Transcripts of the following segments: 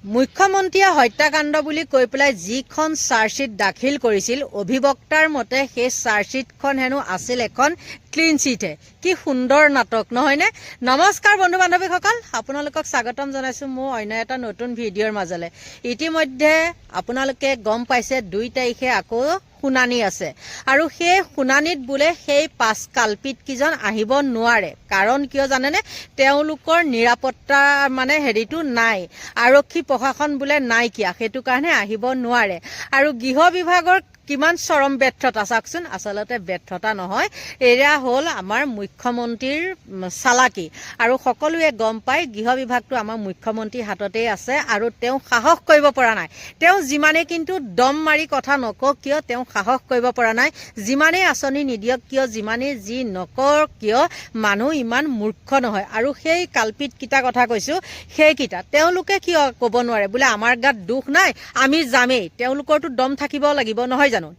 মুখ্যমন্ত্ৰীয়ে হত্যাকাণ্ড বুলি কৈ পেলাই যিখন চাৰ্জশ্বিট দাখিল কৰিছিল অভিবক্তাৰ মতে সেই চাৰ্জশ্বিটখন হেনো আছিল এখন ক্লিন চিটহে। কি সুন্দৰ নাটক নহয়নে? নমস্কাৰ বন্ধু বান্ধৱীসকল, আপোনালোকক স্বাগতম জনাইছোঁ মোৰ অন্য এটা নতুন ভিডিঅ'ৰ মাজলৈ। ইতিমধ্যে আপোনালোকে গম পাইছে 2 তাৰিখে আকৌ শুনানি আছে আৰু সেই শুনানিত বোলে সেই 5 কালপিতকেইজন আহিব নোৱাৰে। কাৰণ কিয় জানেনে? তেওঁলোকৰ নিৰাপত্তা মানে হেৰিটো নাই, আৰক্ষী প্ৰশাসন বোলে নাইকিয়া, সেইটো কাৰণে আহিব নোৱাৰে। আৰু গৃহ বিভাগৰ কিমান চৰম ব্যৰ্থতা চাওকচোন। আচলতে ব্যৰ্থতা নহয়, এয়া হ'ল আমাৰ মুখ্যমন্ত্ৰীৰ চালাকি। আৰু সকলোৱে গম পায় গৃহ বিভাগটো আমাৰ মুখ্যমন্ত্ৰীৰ হাততেই আছে আৰু তেওঁ সাহস কৰিব পৰা নাই। তেওঁ যিমানেই কিন্তু দম মাৰি কথা নকওক কিয় তেওঁ সাহস কৰিব পৰা নাই। যিমানেই আঁচনি নিদিয়ক কিয়, যিমানেই যি নকৰক কিয়, মানুহ ইমান মূৰ্খ নহয়। আৰু সেই কালপিতকেইটা কথা কৈছোঁ, সেইকেইটা তেওঁলোকে কিয় ক'ব নোৱাৰে বোলে আমাৰ গাত দুখ নাই, আমি যামেই। তেওঁলোকৰতো দম থাকিব লাগিব নহয় জানো?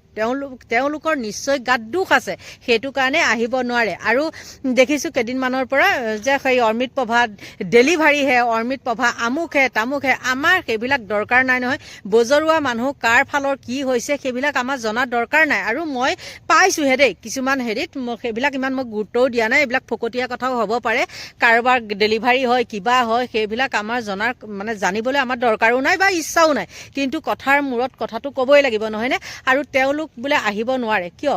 তেওঁলোকৰ নিশ্চয় গাত দুখ আছে, সেইটো কাৰণে আহিব নোৱাৰে। আৰু দেখিছোঁ কেইদিনমানৰ পৰা যে সেই অমৃত প্ৰভা ডেলিভাৰীহে, অমৃত প্ৰভা আমুকহে তামুকহে। আমাৰ সেইবিলাক দৰকাৰ নাই নহয়। বজৰুৱা মানুহ কাৰ ফালৰ কি হৈছে সেইবিলাক আমাৰ জনাৰ দৰকাৰ নাই। আৰু মই পাইছোঁহে দেই কিছুমান হেৰিত, সেইবিলাক ইমান মই গুৰুত্বও দিয়া নাই। এইবিলাক ফকতীয়া কথাও হ'ব পাৰে, কাৰোবাৰ ডেলিভাৰী হয় কিবা হয়, সেইবিলাক আমাৰ জনাৰ মানে জানিবলৈ আমাৰ দৰকাৰো নাই বা ইচ্ছাও নাই। কিন্তু কথাৰ মূৰত কথাটো ক'বই লাগিব নহয়নে? আৰু তেওঁলোক বোলে আহিব নোৱাৰে কিয়?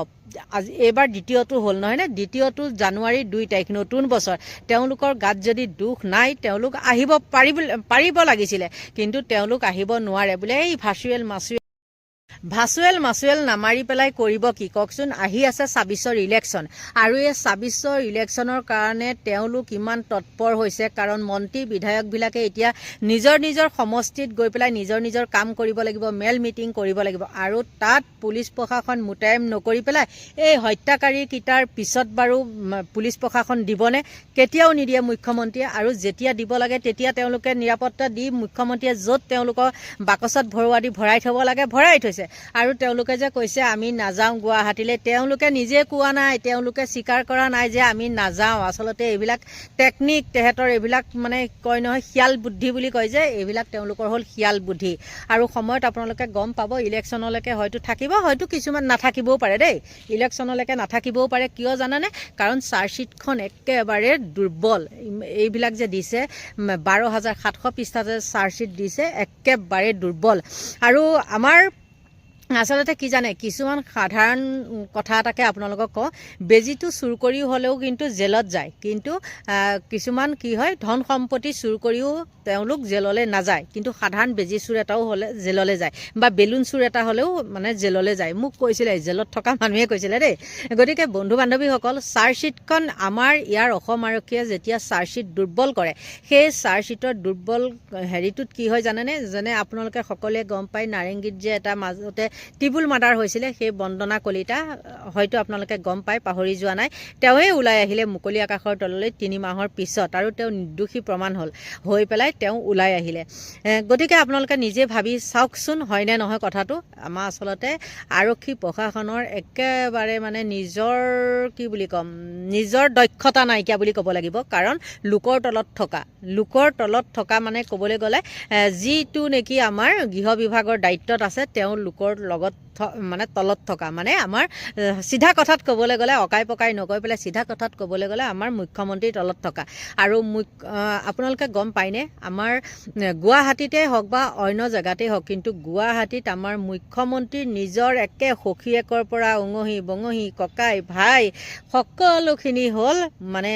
আজি এইবাৰ দ্বিতীয়টো হ'ল নহয়নে? দ্বিতীয়টো জানুৱাৰী 2 তাৰিখ, নতুন বছৰ। তেওঁলোকৰ গাত যদি দুখ নাই তেওঁলোক আহিব পাৰিব লাগিছিলে, কিন্তু তেওঁলোক আহিব নোৱাৰে বোলে। এই ভাচুৱেল মাচুৱেল নামাৰি পেলাই কৰিব কি কওকচোন? আহি আছে 26ৰ ইলেকশ্যন আৰু এই 26ৰ ইলেকশ্যনৰ কাৰণে তেওঁলোক ইমান তৎপৰ হৈছে। কাৰণ মন্ত্ৰী বিধায়কবিলাকে এতিয়া নিজৰ নিজৰ সমষ্টিত গৈ পেলাই নিজৰ নিজৰ কাম কৰিব লাগিব, মেল মিটিং কৰিব লাগিব। আৰু তাত পুলিচ প্ৰশাসন মোতায়েন নকৰি পেলাই এই হত্যাকাৰীকেইটাৰ পিছত বাৰু পুলিচ প্ৰশাসন দিবনে? কেতিয়াও নিদিয়ে মুখ্যমন্ত্ৰীয়ে। আৰু যেতিয়া দিব লাগে তেতিয়া তেওঁলোকে নিৰাপত্তা দি মুখ্যমন্ত্ৰীয়ে য'ত তেওঁলোকৰ বাকচত ভৰোৱা দি ভৰাই থ'ব লাগে ভৰাই থৈছে। আৰু তেওঁলোকে যে কৈছে আমি নাযাওঁ গুৱাহাটীলৈ, তেওঁলোকে নিজে কোৱা নাই, তেওঁলোকে স্বীকাৰ কৰা নাই যে আমি নাযাওঁ। আচলতে এইবিলাক টেকনিক তেহেঁতৰ, এইবিলাক মানে কয় নহয় শিয়াল বুদ্ধি বুলি কয় যে, এইবিলাক তেওঁলোকৰ হ'ল শিয়াল বুদ্ধি। আৰু সময়ত আপোনালোকে গম পাব ইলেকশ্যনলৈকে হয়তো থাকিব, হয়তো কিছুমান নাথাকিবও পাৰে দেই। ইলেকশ্যনলৈকে নাথাকিবও পাৰে। কিয় জানানে? কাৰণ চাৰ্জশ্বিটখন একেবাৰে দুৰ্বল। এইবিলাক যে দিছে 12,700 পৃষ্ঠা যে চাৰ্জশ্বিট দিছে, একেবাৰে দুৰ্বল। আৰু আমাৰ আচলতে কি জানে, কিছুমান সাধাৰণ কথা এটাকে আপোনালোকক কওঁ, বেজীটো চুৰ কৰি হ'লেও কিন্তু জেলত যায়, কিন্তু কিছুমান কি হয় ধন সম্পত্তি চুৰ কৰিও তেওঁলোক জেললৈ নাযায়, কিন্তু সাধাৰণ বেজী চুৰ এটাও হ'লে জেললৈ যায়, বা বেলুন চুৰ এটা হ'লেও মানে জেললৈ যায়। মোক কৈছিলে, জেলত থকা মানুহে কৈছিলে দেই। গতিকে বন্ধু বান্ধৱীসকল, চাৰ্জশ্বিটখন আমাৰ ইয়াৰ অসম আৰক্ষীয়ে যেতিয়া চাৰ্জশ্বিট দুৰ্বল কৰে, সেই চাৰ্জশ্বিটৰ দুৰ্বল হেৰিটোত কি হয় জানেনে? যেনে আপোনালোকে সকলোৱে গম পায় নাৰেংগীত যে এটা মাজতে টিবুল মাৰ্ডাৰ হৈছিলে, সেই বন্দনা কলিতা, হয়তো আপোনালোকে গম পায়, পাহৰি যোৱা নাই। তেওঁৱে ওলাই আহিলে মুকলি আকাশৰ তললৈ 3 মাহৰ পিছত, আৰু তেওঁ নিৰ্দোষী প্ৰমাণ হ'ল, হৈ পেলাই তেওঁ ওলাই আহিলে। গতিকে আপোনালোকে নিজে ভাবি চাওকচোন হয়নে নহয় কথাটো। আমাৰ আচলতে আৰক্ষী প্ৰশাসনৰ একেবাৰে মানে নিজৰ কি বুলি ক'ম, নিজৰ দক্ষতা নাইকিয়া বুলি ক'ব লাগিব। কাৰণ লোকৰ তলত থকা মানে ক'বলৈ গ'লে যিটো নেকি আমাৰ গৃহ বিভাগৰ দায়িত্বত আছে, তেওঁ লোকৰ লগত মানে তলত থকা, মানে আমাৰ চিধা কথাত ক'বলৈ গ'লে, অকাই পকাই নকৈ পেলাই চিধা কথাত ক'বলৈ গ'লে আমাৰ মুখ্যমন্ত্ৰীৰ তলত থকা। আৰু আপোনালোকে গম পায়নে, আমাৰ গুৱাহাটীতে হওক বা অন্য জেগাতেই হওক, কিন্তু গুৱাহাটীত আমাৰ মুখ্যমন্ত্ৰীৰ নিজৰ একে সখীয়েকৰ পৰা অঙহী বঙহী ককাই ভাই সকলোখিনি হ'ল মানে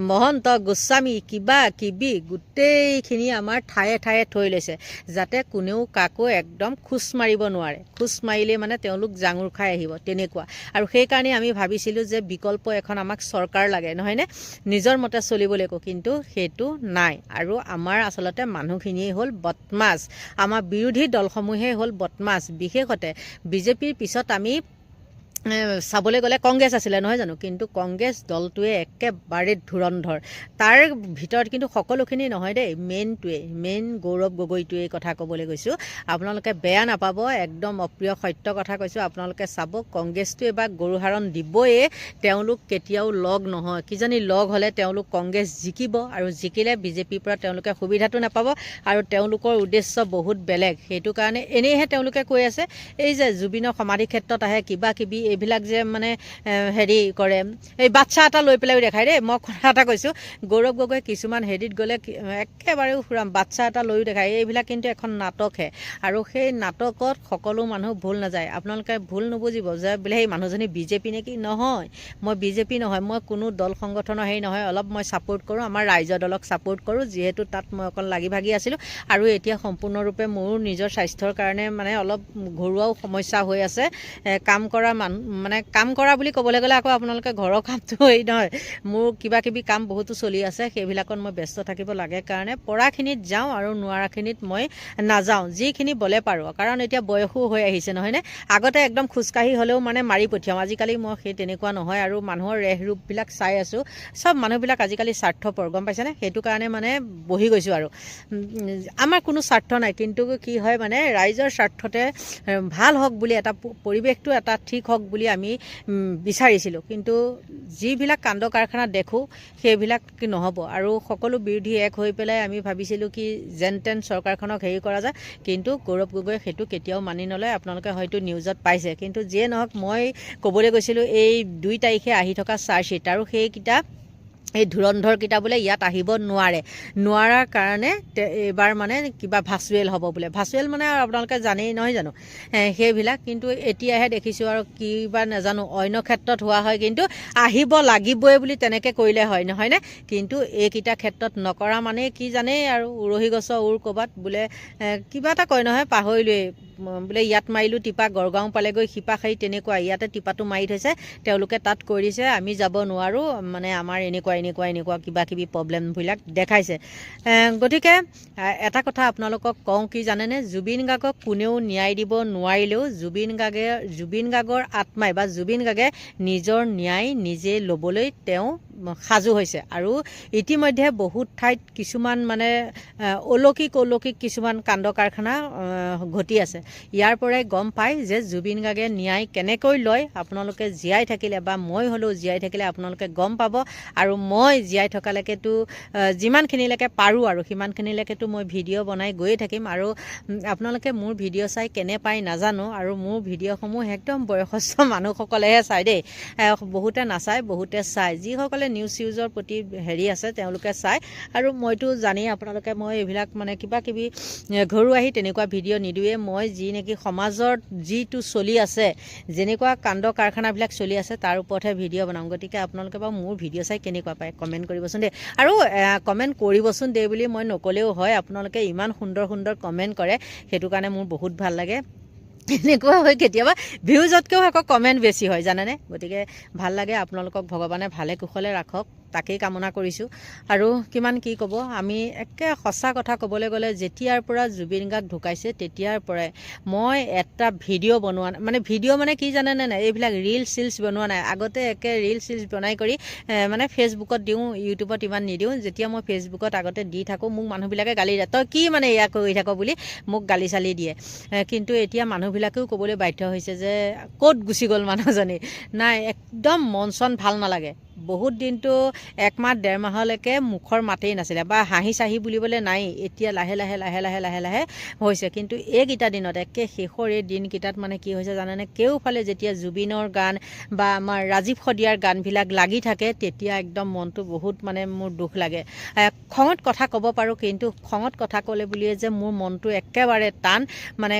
মহন্ত গোস্বামী কিবা কিবি গোটেইখিনি আমাৰ ঠায়ে ঠায়ে থৈ লৈছে, যাতে কোনেও কাকো একদম খোজ মাৰিব নোৱাৰে। খোজ মাৰিলে মানে তেওঁলোক জাঙুৰ খাই আহিব, তেনেকুৱা। আৰু সেইকাৰণে আমি ভাবিছিলোঁ যে বিকল্প এখন আমাক চৰকাৰ লাগে নহয়নে, নিজৰ মতে চলিবলৈ, কিন্তু সেইটো নাই। আৰু আমাৰ আচলতে মানুহখিনিয়ে হ'ল বদমাছ, আমাৰ বিৰোধী দলসমূহেই হ'ল বদমাছ। বিশেষতে বিজেপিৰ পিছত আমি চাবলৈ গ'লে কংগ্ৰেছ আছিলে নহয় জানো, কিন্তু কংগ্ৰেছ দলটোৱে একেবাৰে ধুৰন্ধৰ। তাৰ ভিতৰত কিন্তু সকলোখিনি নহয় দেই, মেইন গৌৰৱ গগৈটোৱে কথা ক'বলৈ গৈছোঁ। আপোনালোকে বেয়া নাপাব, একদম অপ্ৰিয় সত্য কথা কৈছোঁ। আপোনালোকে চাব, কংগ্ৰেছটো এবাৰ গৰুহাৰণ দিবয়ে, তেওঁলোক কেতিয়াও লগ নহয়। কিজানি লগ হ'লে তেওঁলোক কংগ্ৰেছ জিকিব, আৰু জিকিলে বিজেপিৰ পৰা তেওঁলোকে সুবিধাটো নাপাব, আৰু তেওঁলোকৰ উদ্দেশ্য বহুত বেলেগ। সেইটো কাৰণে এনেইহে তেওঁলোকে কৈ আছে, এই যে জুবিনৰ সমাধি ক্ষেত্ৰত আহে কিবা কিবি এইবিলাক যে মানে হেৰি কৰে, এই বাচ্ছা এটা লৈ পেলাইও দেখায় দেই। মই কথা এটা কৈছোঁ, গৌৰৱ গগৈ কিছুমান হেৰিত গ'লে একেবাৰে ফুৰাম বাচ্ছা এটা লৈও দেখায়। এইবিলাক কিন্তু এখন নাটকহে, আৰু সেই নাটকত সকলো মানুহ ভুল নাযায়। আপোনালোকে ভুল নুবুজিব যে বোলে সেই মানুহজনী বিজেপি নেকি। নহয়, মই বিজেপি নহয়, মই কোনো দল সংগঠনৰ হেৰি নহয়। অলপ মই ছাপোৰ্ট কৰোঁ, আমাৰ ৰাইজৰ দলক ছাপোৰ্ট কৰোঁ, যিহেতু তাত মই অকল লাগি ভাগি আছিলোঁ। আৰু এতিয়া সম্পূৰ্ণৰূপে মোৰ নিজৰ স্বাস্থ্যৰ কাৰণে মানে অলপ ঘৰুৱাও সমস্যা হৈ আছে। কাম কৰা মানে কাম কৰা বুলি ক'বলৈ গ'লে আকৌ আপোনালোকে ঘৰৰ কামটো হেৰি নহয়, মোৰ কিবা কিবি কাম বহুতো চলি আছে, সেইবিলাকত মই ব্যস্ত থাকিব লাগে কাৰণে পৰাখিনিত যাওঁ আৰু নোৱাৰাখিনিত মই নাযাওঁ, যিখিনি বলে পাৰোঁ। কাৰণ এতিয়া বয়সো হৈ আহিছে নহয়নে। আগতে একদম খোজকাঢ়ি হ'লেও মানে মাৰি পঠিয়াওঁ, আজিকালি মই সেই তেনেকুৱা নহয়। আৰু মানুহৰ ৰেহ ৰূপবিলাক চাই আছোঁ, চব মানুহবিলাক আজিকালি স্বাৰ্থপৰ, গম পাইছেনে। সেইটো কাৰণে মানে বহি গৈছোঁ। আৰু আমাৰ কোনো স্বাৰ্থ নাই, কিন্তু কি হয় মানে ৰাইজৰ স্বাৰ্থতে ভাল হওক বুলি, এটা পৰিৱেশটো এটা ঠিক হওক বুলি আমি বিচাৰিছিলোঁ। কিন্তু যিবিলাক কাণ্ড কাৰখানা দেখোঁ সেইবিলাক নহ'ব। আৰু সকলো বিৰোধী এক হৈ পেলাই আমি ভাবিছিলোঁ কি যেন তেন চৰকাৰখনক হেৰি কৰা যায়, কিন্তু গৌৰৱ গগৈয়ে সেইটো কেতিয়াও মানি নলয়। আপোনালোকে হয়তো নিউজত পাইছে। কিন্তু যিয়ে নহওক, মই ক'বলৈ গৈছিলোঁ এই 2 তাৰিখে আহি থকা চাৰ্জশ্বিট, আৰু সেইকেইটা এই ধুৰন্ধৰকেইটা বোলে ইয়াত আহিব নোৱাৰাৰ কাৰণে এইবাৰ মানে কিবা ভাৰ্চুৱেল হ'ব বোলে। ভাৰ্চুৱেল মানে আপোনালোকে জানেই নহয় জানো সেইবিলাক। কিন্তু এতিয়াহে দেখিছোঁ, আৰু কিবা নাজানো, অন্য ক্ষেত্ৰত হোৱা হয় কিন্তু আহিব লাগিবই বুলি তেনেকৈ কৰিলে হয় নহয়নে। কিন্তু এইকেইটা ক্ষেত্ৰত নকৰা মানে কি জানেই, আৰু উৰহী গছৰ ক'ৰবাত বোলে কিবা এটা কয় নহয়, পাহৰিলোৱেই, বোলে ইয়াত মাৰিলোঁ টিপা গড়গাঁও পালেগৈ শিপাখাৰী, তেনেকুৱা ইয়াতে টিপাটো মাৰি থৈছে, তেওঁলোকে তাত কৰি দিছে, আমি যাব নোৱাৰোঁ, মানে আমাৰ এনেকুৱা কিবা কিবি প্ৰব্লেমবিলাক দেখাইছে। গতিকে এটা কথা আপোনালোকক কওঁ কি জানেনে, জুবিন গাৰ্গক কোনেও ন্যায় দিব নোৱাৰিলেও জুবিন গাৰ্গৰ আত্মাই বা জুবিন গাৰ্গে নিজৰ ন্যায় নিজে ল'বলৈ তেওঁ সাজু হৈছে। আৰু ইতিমধ্যে বহুত ঠাইত কিছুমান মানে অলৌকিক কিছুমান কাণ্ড কাৰখানা ঘটি আছে। ইয়াৰ পৰাই গম পায় যে জুবিন গাৰ্গে ন্যায় কেনেকৈ লয়। আপোনালোকে জীয়াই থাকিলে বা মই হ'লেও জীয়াই থাকিলে আপোনালোকে গম পাব। আৰু মই জীয়াই থকালৈকেতো যিমানখিনিলৈকে পাৰোঁ আৰু সিমানখিনিলৈকেতো মই ভিডিঅ' বনাই গৈয়ে থাকিম। আৰু আপোনালোকে মোৰ ভিডিঅ' চাই কেনে পাই নাজানো, আৰু মোৰ ভিডিঅ'সমূহ একদম বয়সস্থ মানুহসকলেহে চায় দেই, বহুতে নাচায়, বহুতে চায়। যিসকলে নিউজৰ প্ৰতি হেৰি আছে তেওঁলোকে চায়। আৰু মইতো জানেই আপোনালোকে, মই এইবিলাক মানে কিবা কিবি ঘৰুৱাহি তেনেকুৱা ভিডিঅ' নিদিওঁৱেই। মই যি নেকি সমাজত যিটো চলি আছে, যেনেকুৱা কাণ্ড কাৰখানাবিলাক চলি আছে, তাৰ ওপৰতহে ভিডিঅ' বনাওঁ। গতিকে আপোনালোকে বাৰু মোৰ ভিডিঅ' চাই কেনেকুৱা পায় কমেণ্ট কৰিবচোন দেই। আৰু কমেণ্ট কৰিবচোন দেই বুলি মই নক'লেও হয়, আপোনালোকে ইমান সুন্দৰ কমেণ্ট কৰে, সেইটো কাৰণে মোৰ বহুত ভাল লাগে। এনেকুৱা হয় কেতিয়াবা ভিউজতকৈও আকৌ কমেণ্ট বেছি হয় জানেনে। গতিকে ভাল লাগে। আপোনালোকক ভগৱানে ভালে কুশলে ৰাখক, তাকেই কামনা কৰিছোঁ। আৰু কিমান কি ক'ব, আমি একে সঁচা কথা ক'বলৈ গ'লে যেতিয়াৰ পৰা জুবিন গাৰ্গ ঢুকাইছে তেতিয়াৰ পৰাই মই এটা ভিডিঅ' বনোৱা নাই। মানে ভিডিঅ' মানে কি জানেনে নাই, এইবিলাক ৰিলচ বনোৱা নাই। আগতে একে ৰিলচ বনাই কৰি মানে ফেচবুকত দিওঁ, ইউটিউবত ইমান নিদিওঁ। যেতিয়া মই ফেচবুকত আগতে দি থাকোঁ, মোক মানুহবিলাকে গালি দিয়ে, তই কি মানে এয়া কৰি থাক বুলি মোক গালি চালি দিয়ে। কিন্তু এতিয়া মানুহবিলাকেও ক'বলৈ বাধ্য হৈছে যে ক'ত গুচি গ'ল মানুহজনী। নাই, একদম মন চন ভাল নালাগে। বহুত দিনটো 1 মাহ 1.5 মাহলৈকে মুখৰ মাতেই নাছিলে, বা হাঁহি চাহি বুলিবলৈ নাই। এতিয়া লাহে লাহে হৈছে। কিন্তু এইকেইটা দিনত, একে শেষৰ এই দিনকেইটাত মানে কি হৈছে জানেনে, কেওফালে যেতিয়া জুবিনৰ গান বা আমাৰ ৰাজীৱ সদিয়াৰ গানবিলাক লাগি থাকে, তেতিয়া একদম মনটো বহুত মানে মোৰ দুখ লাগে। খঙত কথা ক'ব পাৰোঁ, কিন্তু খঙত কথা ক'লে বুলিয়ে যে মোৰ মনটো একেবাৰে টান, মানে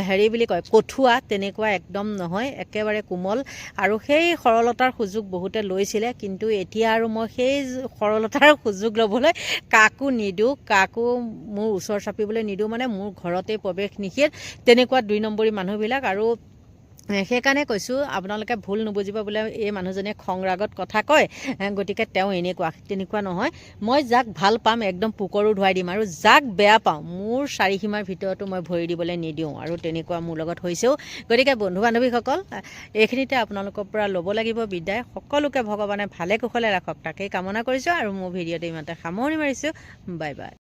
হেৰি বুলি কয় কঠুৱা, তেনেকুৱা একদম নহয়, একেবাৰে কোমল। আৰু সেই সৰলতাৰ সুযোগ বহুতে লৈছিলে, কিন্তু এতিয়া আৰু মই সেই সৰলতাৰ সুযোগ ল'বলৈ কাকো নিদিওঁ, কাকো মোৰ ওচৰ চাপিবলৈ নিদিওঁ। মানে মোৰ ঘৰতে প্ৰৱেশ নিষেধ, তেনেকুৱা 2 নম্বৰী মানুহবিলাক। আৰু সেইকাৰণে কৈছোঁ আপোনালোকে ভুল নুবুজিব বোলে এই মানুহজনীয়ে খং ৰাগত কথা কয় গতিকে তেওঁ তেনেকুৱা নহয় মই যাক ভাল পাম একদম পোকৰো ধুৱাই দিম আৰু যাক বেয়া পাওঁ মোৰ চাৰিসীমাৰ ভিতৰতো মই ভৰি দিবলৈ নিদিওঁ আৰু তেনেকুৱা মোৰ লগত হৈছেও গতিকে বন্ধু বান্ধৱীসকল এইখিনিতে আপোনালোকৰ পৰা ল'ব লাগিব বিদায় সকলোকে ভগৱানে ভালে কুশলে ৰাখক তাকেই কামনা কৰিছোঁ আৰু মোৰ ভিডিঅ'টো ইমানতে সামৰণি মাৰিছোঁ বাই বাই